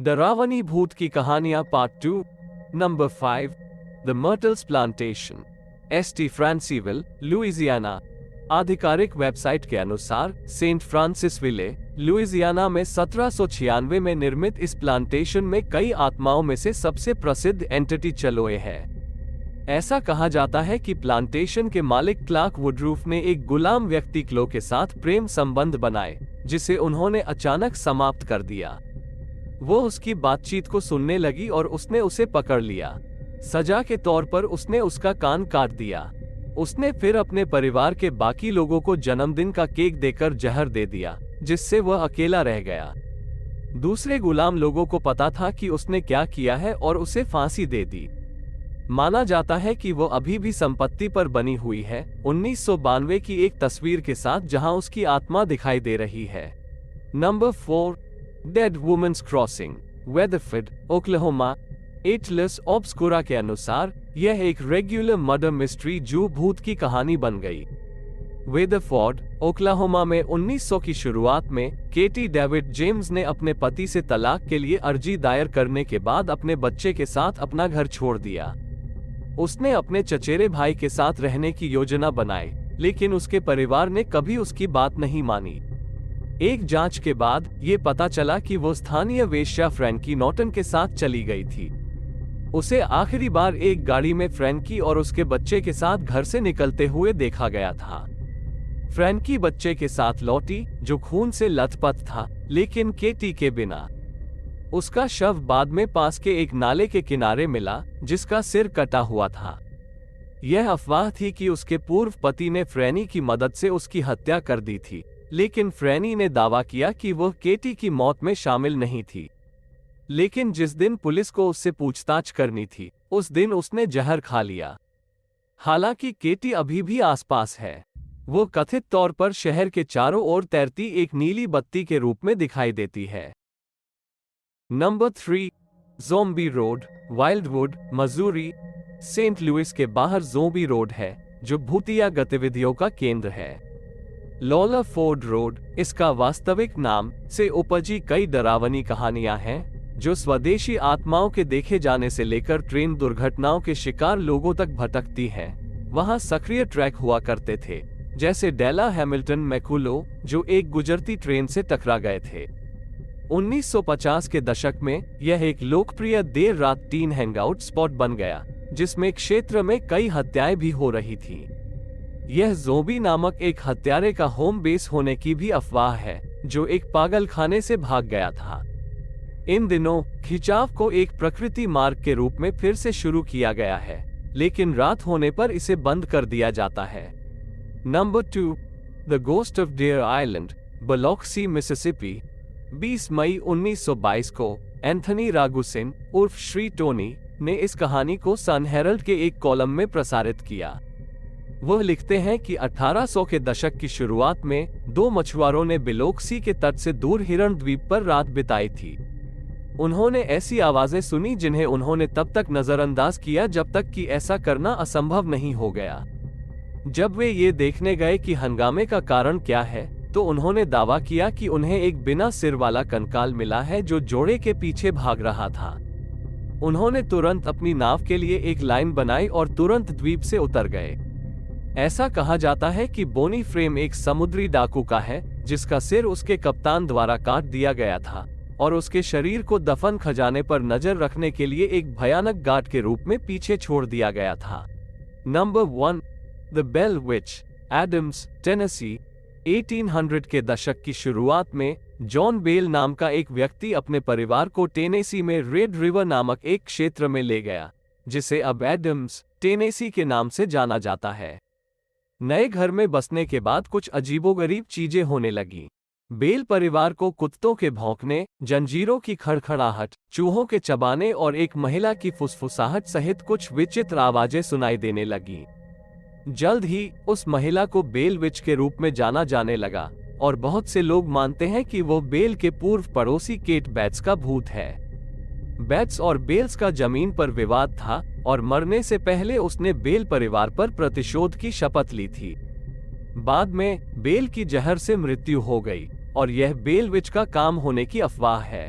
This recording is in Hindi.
डरावनी भूत की कहानियां part 2 number 5 the Myrtles plantation ST Francisville Louisiana. आधिकारिक वेबसाइट के अनुसार सेंट फ्रांसिस विले लुइजियाना में 1796 में निर्मित इस प्लांटेशन में कई आत्माओं में से सबसे प्रसिद्ध एंटिटी चलोए है। ऐसा कहा जाता है कि प्लांटेशन के मालिक क्लार्क वुडरूफ ने एक गुलाम व्यक्ति क्लो के साथ प्रेम संबंध बनाए, जिसे उन्होंने अचानक समाप्त कर दिया। वो उसकी बातचीत को सुनने लगी और उसने उसे पकड़ लिया। सजा के तौर पर उसने उसका कान काट दिया। उसने फिर अपने परिवार के बाकी लोगों को जन्मदिन का केक देकर जहर दे दिया, जिससे वह अकेला रह गया। दूसरे गुलाम लोगों को पता था कि उसने क्या किया है और उसे फांसी दे दी। माना जाता है कि वो अभी भी संपत्ति पर बनी हुई है, 1992 की एक तस्वीर के साथ जहां उसकी आत्मा दिखाई दे रही है। Number 4 Dead Women's Crossing Weatherford Oklahoma. Atlas Obscura के अनुसार यह एक रेगुलर मर्डर मिस्ट्री जो भूत की कहानी बन गई। वेदरफोर्ड ओक्लाहोमा में 1900 की शुरुआत में केटी डेविड जेम्स ने अपने पति से तलाक के लिए अर्जी दायर करने के बाद अपने बच्चे के साथ अपना घर छोड़ दिया। उसने अपने चचेरे भाई के साथ रहने की योजना बनाई, लेकिन उसके परिवार ने कभी उसकी बात नहीं मानी। एक जांच के बाद ये पता चला कि वो स्थानीय वेश्या फ्रैंकी नॉर्टन के साथ चली गई थी। उसे आखिरी बार एक गाड़ी में फ्रैंकी और उसके बच्चे के साथ घर से निकलते हुए देखा गया था। फ्रैंकी बच्चे के साथ लौटी, जो खून से लथपथ था, लेकिन केटी के बिना। उसका शव बाद में पास के एक नाले के किनारे मिला, जिसका सिर कटा हुआ था। यह अफवाह थी कि उसके पूर्व पति ने फ्रैनी की मदद से उसकी हत्या कर दी थी, लेकिन फ्रैनी ने दावा किया कि वह केटी की मौत में शामिल नहीं थी। लेकिन जिस दिन पुलिस को उससे पूछताछ करनी थी, उस दिन उसने जहर खा लिया। हालांकि केटी अभी भी आसपास है। वो कथित तौर पर शहर के चारों ओर तैरती एक नीली बत्ती के रूप में दिखाई देती है। Number 3 Zombie Road Wildwood Missouri. Saint Louis के बाहर ज़ोंबी रोड है, जो भूतिया गतिविधियों का केंद्र है। लॉला फोर्ड रोड, इसका वास्तविक नाम, से उपजी कई डरावनी कहानियां हैं, जो स्वदेशी आत्माओं के देखे जाने से लेकर ट्रेन दुर्घटनाओं के शिकार लोगों तक भटकती हैं। वहां सक्रिय ट्रैक हुआ करते थे, जैसे डेला हैमिल्टन मैकुलो, जो एक गुजरती ट्रेन से टकरा गए थे। 1950 के दशक में यह एक लोकप्रिय देर रात टीन हैंगआउट स्पॉट बन गया, जिसमें क्षेत्र में कई हत्याएं भी हो रही थीं। यह ज़ोंबी नामक एक हत्यारे का होम बेस होने की भी अफवाह है, जो एक पागलखाने से भाग गया था। इन दिनों खिंचाव को एक प्रकृति मार्ग के रूप में फिर से शुरू किया गया है, लेकिन रात होने पर इसे बंद कर दिया जाता है। Number 2 the ghost of Deer Island Biloxi Mississippi. 20 मई 1922 को एंथनी रागुसिन उर्फ श्री टोनी ने इस कहानी को सन हेरल्ड के एक कॉलम में प्रसारित किया। वह लिखते हैं कि 1800 के दशक की शुरुआत में 2 मछुआरों ने बिलोक्सी के तट से दूर हिरण द्वीप पर रात बिताई थी। उन्होंने ऐसी आवाजें सुनी जिन्हें उन्होंने तब तक नजरअंदाज किया जब तक कि ऐसा करना असंभव नहीं हो गया। जब वे ये देखने गए कि हंगामे का कारण क्या है, तो उन्होंने दावा किया कि उन्हें एक बिना सिर वाला कंकाल मिला है जो जोड़े के पीछे भाग रहा था। उन्होंने तुरंत अपनी नाव के लिए एक लाइन बनाई और तुरंत द्वीप से उतर गए। ऐसा कहा जाता है कि बोनी फ्रेम एक समुद्री डाकू का है, जिसका सिर उसके कप्तान द्वारा काट दिया गया था और उसके शरीर को दफन खजाने पर नजर रखने के लिए एक भयानक गार्ड के रूप में पीछे छोड़ दिया गया था। Number 1 the bell witch Adams Tennessee. 1800 के दशक की शुरुआत में जॉन बेल नाम का एक व्यक्ति अपने परिवार को टेनेसी में रेड रिवर नामक एक क्षेत्र में ले गया, जिसे अब एडम्स टेनेसी के नाम से जाना जाता है। नए घर में बसने के बाद कुछ अजीबोगरीब चीजें होने लगी। बेल परिवार को कुत्तों के भौंकने, जंजीरों की खड़खड़ाहट, चूहों के चबाने और एक महिला की फुसफुसाहट सहित कुछ विचित्र आवाजें सुनाई देने लगी। जल्द ही उस महिला को बेल विच के रूप में जाना जाने लगा और बहुत से लोग मानते हैं कि वो बेल के पूर्व पड़ोसी केट बैट्स का भूत है। बैट्स और बेल्स का जमीन पर विवाद था और मरने से पहले उसने बेल परिवार पर प्रतिशोध की शपथ ली थी। बाद में बेल की जहर से मृत्यु हो गई और यह बेल विच का काम होने की अफवाह है।